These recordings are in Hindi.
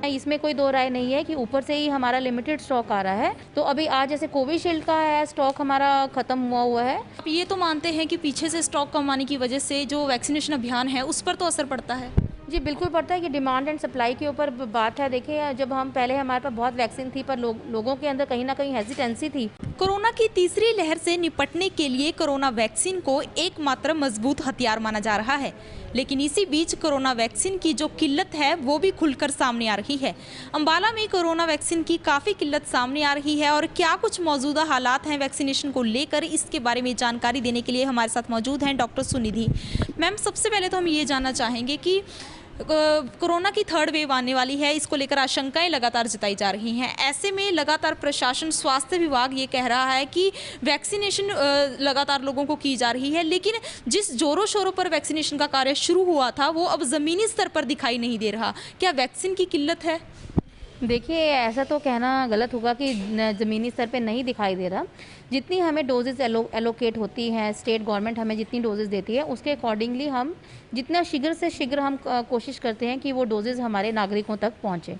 इसमें कोई दो राय नहीं है कि ऊपर से ही हमारा लिमिटेड स्टॉक आ रहा है। तो अभी आज जैसे कोविशील्ड का है स्टॉक हमारा खत्म हुआ है। आप ये तो मानते हैं कि पीछे से स्टॉक कम आने की वजह से जो वैक्सीनेशन अभियान है उस पर तो असर पड़ता है? जी बिल्कुल पड़ता है कि डिमांड एंड सप्लाई के ऊपर बात है। देखिए जब हम पहले हमारे पास बहुत वैक्सीन थी पर लोगों के अंदर कहीं ना कहीं हेजिटेंसी थी। कोरोना की तीसरी लहर से निपटने के लिए कोरोना वैक्सीन को एकमात्र मजबूत हथियार माना जा रहा है, लेकिन इसी बीच कोरोना वैक्सीन की जो किल्लत है वो भी खुलकर सामने आ रही है। अंबाला में कोरोना वैक्सीन की काफ़ी किल्लत सामने आ रही है और क्या कुछ मौजूदा हालात हैं वैक्सीनेशन को लेकर, इसके बारे में जानकारी देने के लिए हमारे साथ मौजूद हैं डॉक्टर सुनिधि मैम। सबसे पहले तो हम ये जानना चाहेंगे कि कोरोना की थर्ड वेव आने वाली है, इसको लेकर आशंकाएं लगातार जताई जा रही हैं। ऐसे में लगातार प्रशासन, स्वास्थ्य विभाग ये कह रहा है कि वैक्सीनेशन लगातार लोगों को की जा रही है, लेकिन जिस जोरों शोरों पर वैक्सीनेशन का कार्य शुरू हुआ था वो अब ज़मीनी स्तर पर दिखाई नहीं दे रहा। क्या वैक्सीन की किल्लत है? देखिए ऐसा तो कहना गलत होगा कि ज़मीनी स्तर पे नहीं दिखाई दे रहा। जितनी हमें डोजेज़ एलोकेट होती हैं, स्टेट गवर्नमेंट हमें जितनी डोजेज़ देती है उसके अकॉर्डिंगली हम जितना शीघ्र से शीघ्र हम कोशिश करते हैं कि वो डोजेज़ हमारे नागरिकों तक पहुँचे।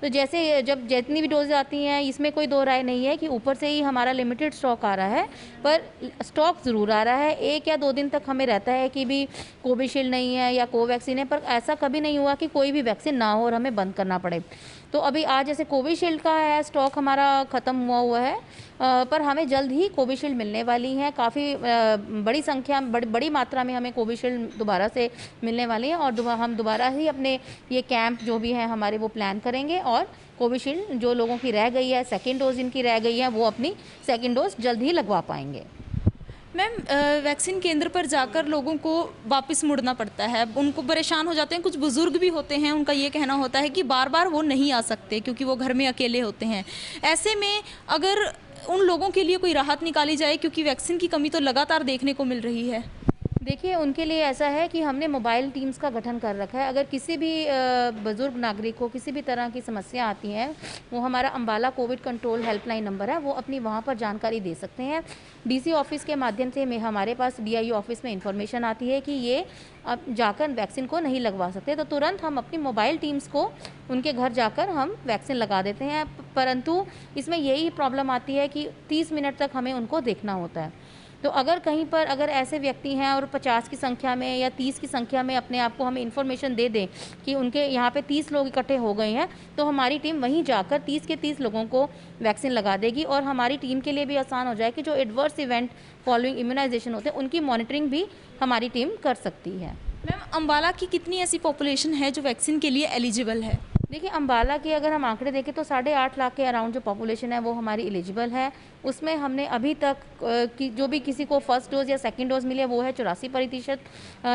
तो जैसे जब जितनी भी डोजेज आती हैं इसमें कोई दो राय नहीं है कि ऊपर से ही हमारा लिमिटेड स्टॉक आ रहा है, पर स्टॉक ज़रूर आ रहा है। 1 या 2 दिन तक हमें रहता है कि भी कोविशील्ड नहीं है या कोवैक्सीन है, पर ऐसा कभी नहीं हुआ कि कोई भी वैक्सीन ना हो और हमें बंद करना पड़े। तो अभी आज जैसे कोविशील्ड का है स्टॉक हमारा ख़त्म हुआ है, पर हमें जल्द ही कोविशील्ड मिलने वाली है। काफ़ी बड़ी संख्या बड़ी मात्रा में हमें कोविशील्ड दोबारा से मिलने वाली है और हम दोबारा ही अपने ये कैंप जो भी हैं हमारे वो प्लान करेंगे और कोविशील्ड जो लोगों की रह गई है, सेकेंड डोज जिनकी रह गई है, वो अपनी सेकेंड डोज जल्द ही लगवा पाएंगे। मैम, वैक्सीन केंद्र पर जाकर लोगों को वापस मुड़ना पड़ता है, उनको परेशान हो जाते हैं। कुछ बुजुर्ग भी होते हैं, उनका ये कहना होता है कि बार बार वो नहीं आ सकते क्योंकि वो घर में अकेले होते हैं। ऐसे में अगर उन लोगों के लिए कोई राहत निकाली जाए, क्योंकि वैक्सीन की कमी तो लगातार देखने को मिल रही है। देखिए उनके लिए ऐसा है कि हमने मोबाइल टीम्स का गठन कर रखा है। अगर किसी भी बुज़ुर्ग नागरिक को किसी भी तरह की समस्या आती है, वो हमारा Ambala Covid control helpline number है, वो अपनी वहाँ पर जानकारी दे सकते हैं। डीसी ऑफिस के माध्यम से हमारे पास डीआईओ ऑफिस में इंफॉर्मेशन आती है कि ये अब जाकर वैक्सीन को नहीं लगवा सकते, तो तुरंत हम अपनी मोबाइल टीम्स को उनके घर जाकर हम वैक्सीन लगा देते हैं। परंतु इसमें यही प्रॉब्लम आती है कि 30 मिनट तक हमें उनको देखना होता है। तो अगर कहीं पर अगर ऐसे व्यक्ति हैं और 50 की संख्या में या 30 की संख्या में अपने आप को हमें इन्फॉर्मेशन दे दें कि उनके यहाँ पे 30 लोग इकट्ठे हो गए हैं, तो हमारी टीम वहीं जाकर 30 के 30 लोगों को वैक्सीन लगा देगी और हमारी टीम के लिए भी आसान हो जाए कि जो एडवर्स इवेंट फॉलोइंग इम्यूनाइजेशन होते हैं उनकी मॉनिटरिंग भी हमारी टीम कर सकती है। मैम, अंबाला की कितनी ऐसी पॉपुलेशन है जो वैक्सीन के लिए एलिजिबल है? देखिए अंबाला की अगर हम आंकड़े देखें तो 8.5 लाख के अराउंड जो पॉपुलेशन है वो हमारी एलिजिबल है। उसमें हमने अभी तक कि जो भी किसी को फर्स्ट डोज या सेकंड डोज मिली है वो है 84%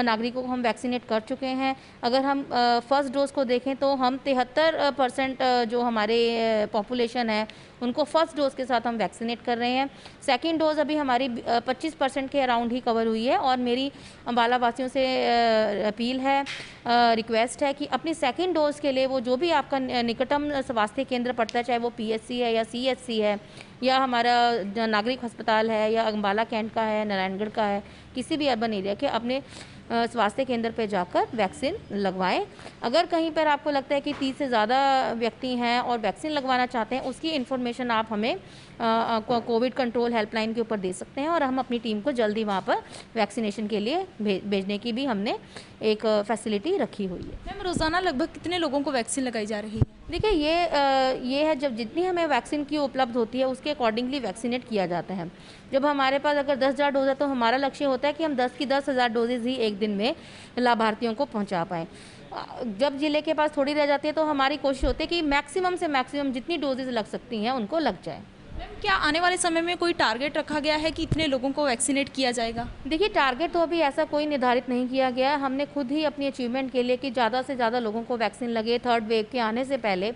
नागरिकों को हम वैक्सीनेट कर चुके हैं। अगर हम फर्स्ट डोज को देखें तो हम 73% जो हमारे पॉपुलेशन है उनको फर्स्ट डोज के साथ हम वैक्सीनेट कर रहे हैं। सेकंड डोज अभी हमारी 25% के अराउंड ही कवर हुई है और मेरी अंबाला वासियों से अपील है, रिक्वेस्ट है कि अपनी सेकंड डोज के लिए वो जो भी आपका निकटतम स्वास्थ्य केंद्र पड़ता है, चाहे वो पीएचसी है या सीएचसी है या हमारा नागरिक अस्पताल है या अंबाला कैंट का है, नारायणगढ़ का है, किसी भी अर्बन एरिया के अपने स्वास्थ्य केंद्र पर जाकर वैक्सीन लगवाएं। अगर कहीं पर आपको लगता है कि 30 से ज़्यादा व्यक्ति हैं और वैक्सीन लगवाना चाहते हैं, उसकी इन्फॉर्मेशन आप हमें कोविड कंट्रोल हेल्पलाइन के ऊपर दे सकते हैं और हम अपनी टीम को जल्दी वहाँ पर वैक्सीनेशन के लिए भेजने की भी हमने एक फैसिलिटी रखी हुई है। मैम, रोज़ाना लगभग कितने लोगों को वैक्सीन लगाई जा रही है? देखिए ये है जब जितनी हमें वैक्सीन की उपलब्ध होती है उसके अकॉर्डिंगली वैक्सीनेट किया जाता है। जब हमारे पास अगर 10,000 डोज है तो हमारा लक्ष्य होता है कि हम 10 की 10,000 डोजेज़ ही एक दिन में लाभार्थियों को पहुंचा पाएँ। जब ज़िले के पास थोड़ी रह जाती है तो हमारी कोशिश होती है कि मैक्सिमम से मैक्सिमम जितनी डोजेज़ लग सकती हैं उनको लग जाए। मैम, क्या आने वाले समय में कोई टारगेट रखा गया है कि इतने लोगों को वैक्सीनेट किया जाएगा? देखिए टारगेट तो अभी ऐसा कोई निर्धारित नहीं किया गया है। हमने खुद ही अपनी अचीवमेंट के लिए कि ज़्यादा से ज़्यादा लोगों को वैक्सीन लगे, थर्ड वेव के आने से पहले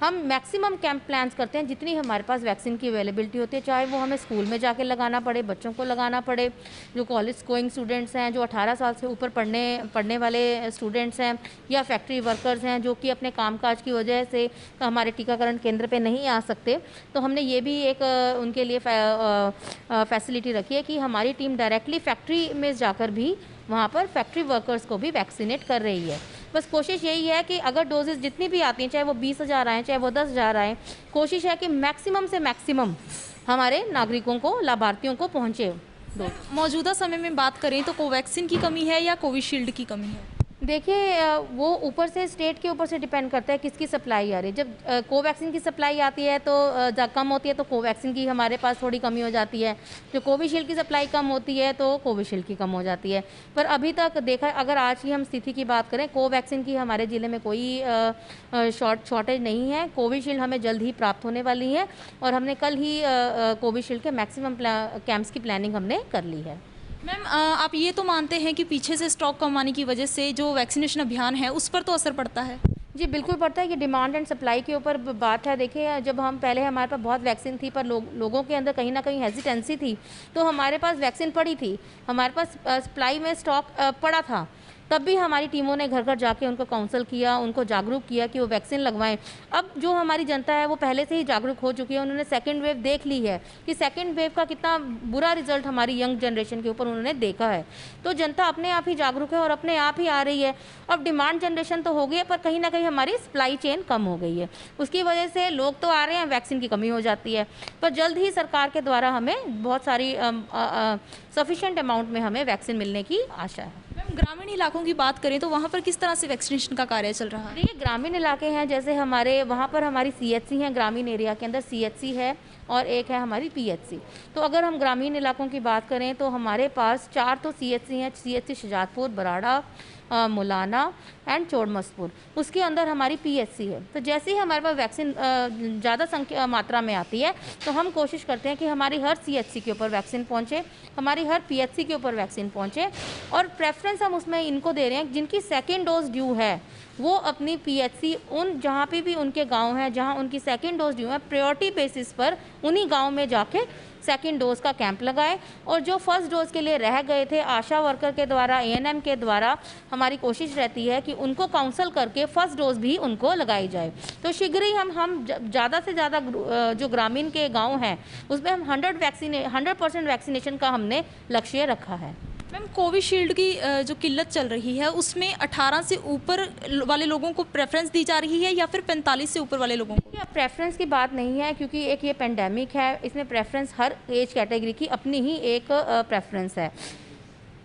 हम मैक्सिमम कैंप प्लान्स करते हैं जितनी हमारे पास वैक्सीन की अवेलेबिलिटी होती है, चाहे वो हमें स्कूल में जाके लगाना पड़े, बच्चों को लगाना पड़े, जो कॉलेज गोइंग स्टूडेंट्स हैं, जो 18 साल से ऊपर पढ़ने वाले स्टूडेंट्स हैं या फैक्ट्री वर्कर्स हैं जो कि अपने कामकाज की वजह से हमारे टीकाकरण केंद्र पे नहीं आ सकते। तो हमने ये भी एक उनके लिए फैसिलिटी रखी है कि हमारी टीम डायरेक्टली फैक्ट्री में जाकर भी वहाँ पर फैक्ट्री वर्कर्स को भी वैक्सीनेट कर रही है। बस कोशिश यही है कि अगर डोजेज़ जितनी भी आती हैं, चाहे वो 20,000 आएँ, चाहे वो 10,000 आएँ, कोशिश है कि मैक्सिमम से मैक्सिमम हमारे नागरिकों को, लाभार्थियों को पहुँचे डोज। मौजूदा समय में बात करें तो कोवैक्सीन की कमी है या कोविशील्ड की कमी है? देखिए वो ऊपर से स्टेट के ऊपर से डिपेंड करता है किसकी सप्लाई आ रही है। जब कोवैक्सीन की सप्लाई आती है तो कम होती है तो कोवैक्सीन की हमारे पास थोड़ी कमी हो जाती है। जो कोविशील्ड की सप्लाई कम होती है तो कोविशील्ड की कम हो जाती है। पर अभी तक देखा, अगर आज की हम स्थिति की बात करें, कोवैक्सीन की हमारे ज़िले में कोई शॉर्टेज नहीं है। कोविशील्ड हमें जल्द ही प्राप्त होने वाली है और हमने कल ही कोविशील्ड के मैक्सिमम कैंप्स की प्लानिंग हमने कर ली है। मैम आप ये तो मानते हैं कि पीछे से स्टॉक कम आने की वजह से जो वैक्सीनेशन अभियान है उस पर तो असर पड़ता है? जी, बिल्कुल पड़ता है। कि डिमांड एंड सप्लाई के ऊपर बात है। देखिए, जब हम पहले हमारे पास बहुत वैक्सीन थी पर लोगों के अंदर कहीं ना कहीं हेजिटेंसी थी, तो हमारे पास वैक्सीन पड़ी थी, हमारे पास सप्लाई में स्टॉक पड़ा था, तब भी हमारी टीमों ने घर घर जाके उनको काउंसल किया, उनको जागरूक किया कि वो वैक्सीन लगवाएं। अब जो हमारी जनता है वो पहले से ही जागरूक हो चुकी है। उन्होंने सेकेंड वेव देख ली है कि सेकेंड वेव का कितना बुरा रिजल्ट हमारी यंग जनरेशन के ऊपर उन्होंने देखा है। तो जनता अपने आप ही जागरूक है और अपने आप ही आ रही है। अब डिमांड जनरेशन तो हो गई है पर कहीं ना कहीं हमारी सप्लाई चेन कम हो गई है। उसकी वजह से लोग तो आ रहे हैं, वैक्सीन की कमी हो जाती है। पर जल्द ही सरकार के द्वारा हमें बहुत सारी सफिशिएंट अमाउंट में हमें वैक्सीन मिलने की आशा है। मैम ग्रामीण इलाकों की बात करें तो वहाँ पर किस तरह से वैक्सीनेशन का कार्य चल रहा है? देखिए, ग्रामीण इलाके हैं, जैसे हमारे वहाँ पर हमारी सीएचसी हैं, ग्रामीण एरिया के अंदर सीएचसी है और एक है हमारी पीएचसी। तो अगर हम ग्रामीण इलाकों की बात करें तो हमारे पास 4 तो सीएचसी हैं। CHC Shujatpur, Barara, Mullana and Chormaspur. उसके अंदर हमारी पीएचसी है। तो जैसे ही हमारे पास वैक्सीन ज़्यादा मात्रा में आती है तो हम कोशिश करते हैं कि हमारी हर सीएचसी के ऊपर वैक्सीन पहुंचे, हमारी हर पीएचसी के ऊपर वैक्सीन पहुंचे। और प्रेफरेंस हम उसमें इनको दे रहे हैं जिनकी सेकेंड डोज ड्यू है, वो अपनी पीएचसी उन जहाँ पे भी उनके गांव हैं, जहाँ उनकी सेकेंड डोज ड्यू है, प्रायोरिटी बेसिस पर उन्हीं गांव में जाके सेकेंड डोज का कैंप लगाए। और जो फर्स्ट डोज के लिए रह गए थे, आशा वर्कर के द्वारा, एएनएम के द्वारा हमारी कोशिश रहती है कि उनको काउंसल करके फर्स्ट डोज भी उनको लगाई जाए। तो शीघ्र ही हम ज़्यादा से ज़्यादा जो ग्रामीण के गांव हैं उसमें हम 100% वैक्सीनेशन का हमने लक्ष्य रखा है। मैम कोविशील्ड की जो किल्लत चल रही है उसमें 18 से ऊपर वाले लोगों को प्रेफरेंस दी जा रही है या फिर 45 से ऊपर वाले लोगों को? प्रेफरेंस की बात नहीं है, क्योंकि एक ये पेंडेमिक है, इसमें प्रेफरेंस हर एज कैटेगरी की अपनी ही एक प्रेफरेंस है।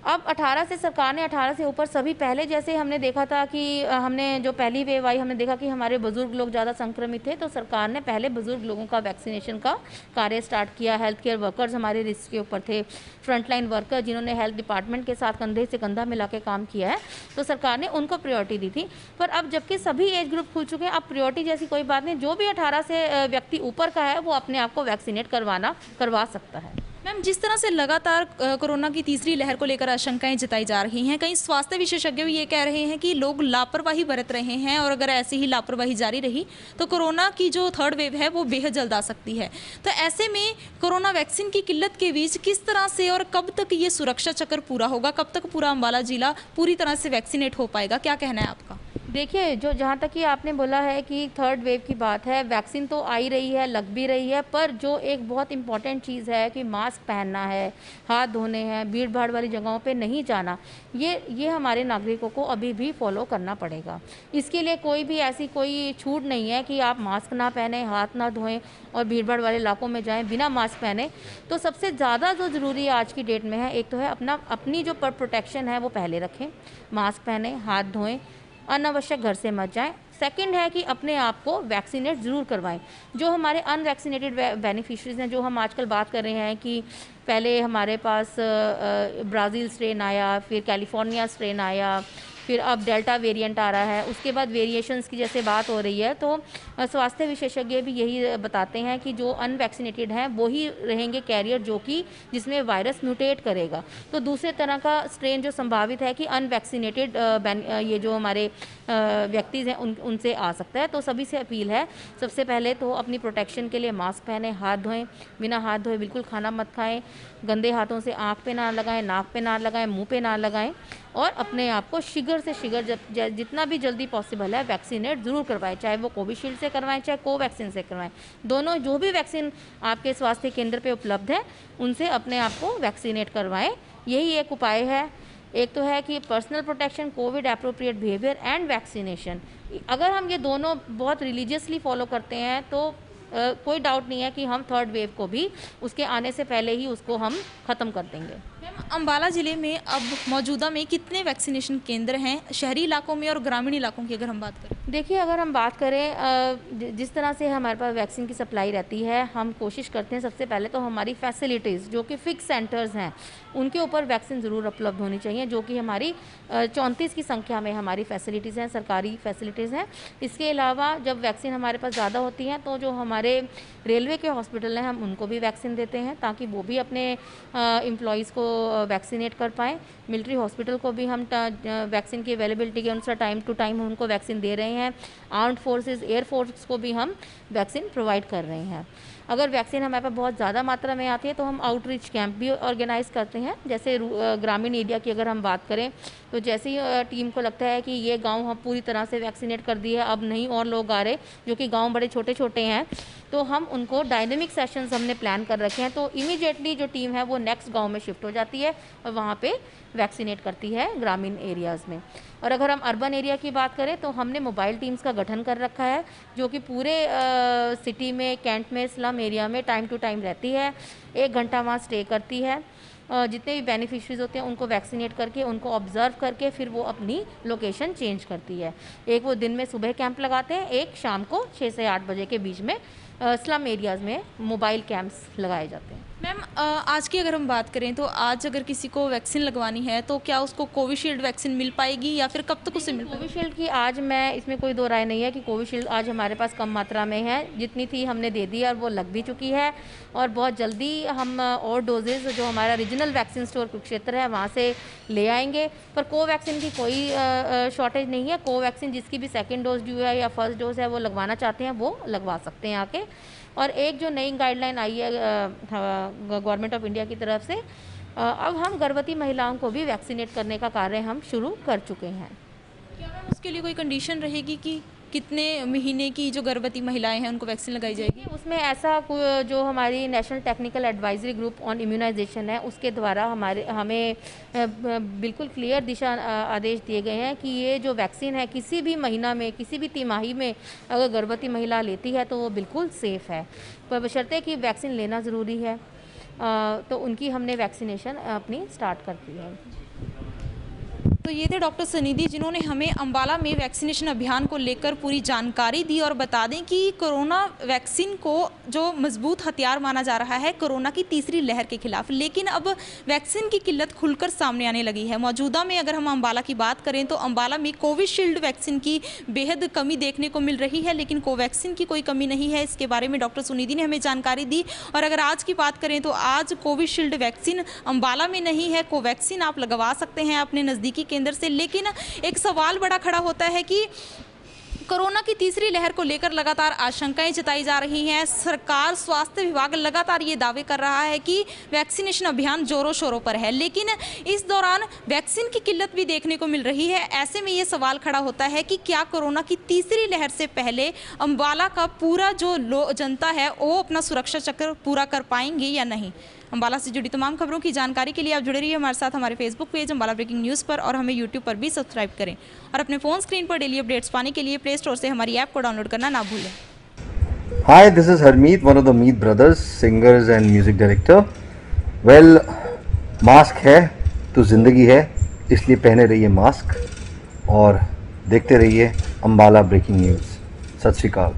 अब 18 से सरकार ने 18 से ऊपर सभी, पहले जैसे हमने देखा था कि हमने जो पहली वेव आई, हमने देखा कि हमारे बुजुर्ग लोग ज़्यादा संक्रमित थे, तो सरकार ने पहले बुजुर्ग लोगों का वैक्सीनेशन का कार्य स्टार्ट किया। हेल्थ केयर वर्कर्स हमारे रिस्क के ऊपर थे, फ्रंटलाइन वर्कर जिन्होंने हेल्थ डिपार्टमेंट के साथ कंधे से कंधा मिला के काम किया है, तो सरकार ने उनको प्रायोरिटी दी थी। पर अब जबकि सभी एज ग्रुप खुल चुके हैं, अब प्रायोरिटी जैसी कोई बात नहीं। जो भी 18 से व्यक्ति ऊपर का है वो अपने आप को वैक्सीनेट करवा सकता है। मैम जिस तरह से लगातार कोरोना की तीसरी लहर को लेकर आशंकाएं जताई जा रही हैं, कई स्वास्थ्य विशेषज्ञ भी ये कह रहे हैं कि लोग लापरवाही बरत रहे हैं और अगर ऐसी ही लापरवाही जारी रही तो कोरोना की जो थर्ड वेव है वो बेहद जल्द आ सकती है। तो ऐसे में कोरोना वैक्सीन की किल्लत के बीच किस तरह से और कब तक ये सुरक्षा चक्र पूरा होगा, कब तक पूरा अम्बाला जिला पूरी तरह से वैक्सीनेट हो पाएगा, क्या कहना है आपका? देखिए, जो जहाँ तक कि आपने बोला है कि थर्ड वेव की बात है, वैक्सीन तो आ ही रही है, लग भी रही है, पर जो एक बहुत इंपॉर्टेंट चीज़ है कि मास्क पहनना है, हाथ धोने हैं, भीड़ भाड़ वाली जगहों पे नहीं जाना, ये हमारे नागरिकों को अभी भी फॉलो करना पड़ेगा। इसके लिए कोई भी ऐसी कोई छूट नहीं है कि आप मास्क ना पहने, हाथ ना धोएं और भीड़ भाड़ वाले इलाकों में जाएं बिना मास्क पहने। तो सबसे ज़्यादा जो ज़रूरी आज की डेट में है, एक तो है अपनी जो प्रोटेक्शन है वो पहले रखें, मास्क पहने, हाथ धोएं, अनावश्यक घर से मत जाएं। सेकंड है कि अपने आप को वैक्सीनेट ज़रूर करवाएं। जो हमारे अनवैक्सीनेटेड बेनिफिशरीज हैं, जो हम आजकल बात कर रहे हैं कि पहले हमारे पास ब्राज़ील स्ट्रेन आया, फिर कैलिफोर्निया स्ट्रेन आया, फिर अब डेल्टा वेरिएंट आ रहा है, उसके बाद वेरिएशंस की जैसे बात हो रही है, तो स्वास्थ्य विशेषज्ञ भी यही बताते हैं कि जो अनवैक्सीनेटेड हैं वो ही रहेंगे कैरियर, जो कि जिसमें वायरस म्यूटेट करेगा। तो दूसरे तरह का स्ट्रेन जो संभावित है कि अनवैक्सीनेटेड ये जो हमारे व्यक्ति हैं उनसे आ सकता है। तो सभी से अपील है, सबसे पहले तो अपनी प्रोटेक्शन के लिए मास्क पहने, हाथ धोएं, बिना हाथ धोए बिल्कुल खाना मत खाएं, गंदे हाथों से आँख पे ना लगाएं, नाक पे ना लगाएं, मुँह पे ना लगाएं, और अपने आप को शीघ्र से शीघ्र जितना भी जल्दी पॉसिबल है वैक्सीनेट ज़रूर करवाएं, चाहे वो कोविशील्ड से करवाएं चाहे कोवैक्सीन से करवाएं। दोनों जो भी वैक्सीन आपके स्वास्थ्य केंद्र पे उपलब्ध है उनसे अपने आप को वैक्सीनेट करवाएं। यही एक उपाय है एक तो है कि personal protection, Covid appropriate behaviour and vaccination. अगर हम ये दोनों बहुत रिलीजियसली फॉलो करते हैं तो कोई डाउट नहीं है कि हम थर्ड वेव को भी उसके आने से पहले ही उसको हम ख़त्म कर देंगे। मैम, अम्बाला ज़िले में अब मौजूदा में कितने वैक्सीनेशन केंद्र हैं, शहरी इलाकों में और ग्रामीण इलाकों की अगर हम बात करें? देखिए, अगर हम बात करें जिस तरह से हमारे पास वैक्सीन की सप्लाई रहती है, हम कोशिश करते हैं सबसे पहले तो हमारी फैसिलिटीज़ जो कि फ़िक्स सेंटर्स हैं उनके ऊपर वैक्सीन ज़रूर उपलब्ध होनी चाहिए, जो कि हमारी 34 की संख्या में हमारी फैसिलिटीज़ हैं, सरकारी फैसिलिटीज़ हैं। इसके अलावा जब वैक्सीन हमारे पास ज़्यादा होती हैं तो जो हमारे रेलवे के हॉस्पिटल हैं हम उनको भी वैक्सीन देते हैं ताकि वो भी अपने एम्प्लॉयज़ को वैक्सीनेट कर पाएँ। मिलिट्री हॉस्पिटल को भी हम वैक्सीन की अवेलेबिलिटी के अनुसार टाइम टू टाइम उनको वैक्सीन दे रहे हैं। आर्म्ड फोर्सेस, एयर फोर्स को भी हम वैक्सीन प्रोवाइड कर रहे हैं। अगर वैक्सीन हमारे पास बहुत ज़्यादा मात्रा में आती है तो हम आउटरीच कैंप भी ऑर्गेनाइज़ करते हैं। जैसे ग्रामीण एरिया की अगर हम बात करें तो जैसे ही टीम को लगता है कि ये गांव हम पूरी तरह से वैक्सीनेट कर दिए, अब नहीं और लोग आ रहे, जो कि गांव बड़े छोटे छोटे हैं, तो हम उनको डायनेमिक सेशंस हमने प्लान कर रखे हैं। तो इमीडिएटली जो टीम है वो नेक्स्ट गांव में शिफ्ट हो जाती है और वहाँ पे वैक्सीनेट करती है ग्रामीण एरियाज़ में। और अगर हम अर्बन एरिया की बात करें तो हमने मोबाइल टीम्स का गठन कर रखा है जो कि पूरे सिटी में, कैंट में, स्लम एरिया में टाइम टू टाइम रहती है। 1 घंटा वहाँ स्टे करती है। जितने भी बेनिफिशरीज होते हैं उनको वैक्सीनेट करके, उनको ऑब्जर्व करके फिर वो अपनी लोकेशन चेंज करती है। एक वो दिन में सुबह कैंप लगाते हैं, एक शाम को 6 से 8 बजे के बीच में स्लम एरियाज़ में मोबाइल कैंप्स लगाए जाते हैं। मैम, आज की अगर हम बात करें तो आज अगर किसी को वैक्सीन लगवानी है तो क्या उसको कोविशील्ड वैक्सीन मिल पाएगी या फिर कब तक उसे मिल पाएगी? कोविशील्ड की आज मैं इसमें कोई दो राय नहीं है कि कोविशील्ड आज हमारे पास कम मात्रा में है। जितनी थी हमने दे दी और वो लग भी चुकी है और बहुत जल्दी हम और डोजेज़ जो हमारा रीजनल वैक्सीन स्टोर कुरुक्षेत्र है वहाँ से ले आएंगे। पर कोवैक्सीन की कोई शॉर्टेज नहीं है। कोवैक्सीन जिसकी भी सेकेंड डोज ड्यू है या फर्स्ट डोज है वो लगवाना चाहते हैं वो लगवा सकते हैं आके। और एक जो नई गाइडलाइन आई है गवर्नमेंट ऑफ इंडिया की तरफ से, अब हम गर्भवती महिलाओं को भी वैक्सीनेट करने का कार्य हम शुरू कर चुके हैं। क्या मैम उसके लिए कोई कंडीशन रहेगी कि कितने महीने की जो गर्भवती महिलाएं हैं उनको वैक्सीन लगाई जाएगी? उसमें ऐसा जो हमारी national technical advisory group on immunisation है उसके द्वारा हमें बिल्कुल क्लियर दिशा आदेश दिए गए हैं कि ये जो वैक्सीन है किसी भी महीना में, किसी भी तिमाही में अगर गर्भवती महिला लेती है तो वो बिल्कुल सेफ़ है, पर बशर्ते कि वैक्सीन लेना ज़रूरी है। तो उनकी हमने वैक्सीनेशन अपनी स्टार्ट कर दी है। तो ये थे डॉक्टर सनिधि जिन्होंने हमें अम्बाला में वैक्सीनेशन अभियान को लेकर पूरी जानकारी दी। और बता दें कि कोरोना वैक्सीन को जो मजबूत हथियार माना जा रहा है कोरोना की तीसरी लहर के खिलाफ, लेकिन अब वैक्सीन की किल्लत खुलकर सामने आने लगी है। मौजूदा में अगर हम अम्बाला की बात करें तो अम्बाला में कोविशील्ड वैक्सीन की बेहद कमी देखने को मिल रही है, लेकिन कोवैक्सीन की कोई कमी नहीं है। इसके बारे में डॉक्टर सुनिधि ने हमें जानकारी दी। और अगर आज की बात करें तो आज कोविशील्ड वैक्सीन अम्बाला में नहीं है। कोवैक्सीन आप लगवा सकते हैं अपने नज़दीकी केंद्र से, लेकिन एक सवाल बड़ा खड़ा होता है कि कोरोना की तीसरी लहर को लेकर लगातार आशंकाएं जताई जा रही हैं। सरकार, स्वास्थ्य विभाग लगातार ये दावे कर रहा है कि वैक्सीनेशन अभियान जोरों शोरों पर है, लेकिन इस दौरान वैक्सीन की किल्लत भी देखने को मिल रही है। ऐसे में ये सवाल खड़ा होता है कि क्या कोरोना की तीसरी लहर से पहले अम्बाला का पूरा जो जनता है वो अपना सुरक्षा चक्र पूरा कर पाएंगे या नहीं। अम्बाला से जुड़ी तमाम खबरों की जानकारी के लिए आप जुड़े रहिए हमारे साथ हमारे Facebook page Ambala breaking news पर, और हमें यूट्यूब पर भी सब्सक्राइब करें। और अपने फ़ोन स्क्रीन पर डेली अपडेट्स पाने के लिए प्ले स्टोर से हमारी ऐप को डाउनलोड करना ना भूलें। Hi, this is Harmeet, one of the Meet brothers, singers and music director. Well, mask है तो ज़िंदगी है, इसलिए पहने रहिए मास्क और देखते रहिए अम्बाला ब्रेकिंग न्यूज़। सत श्री अकाल।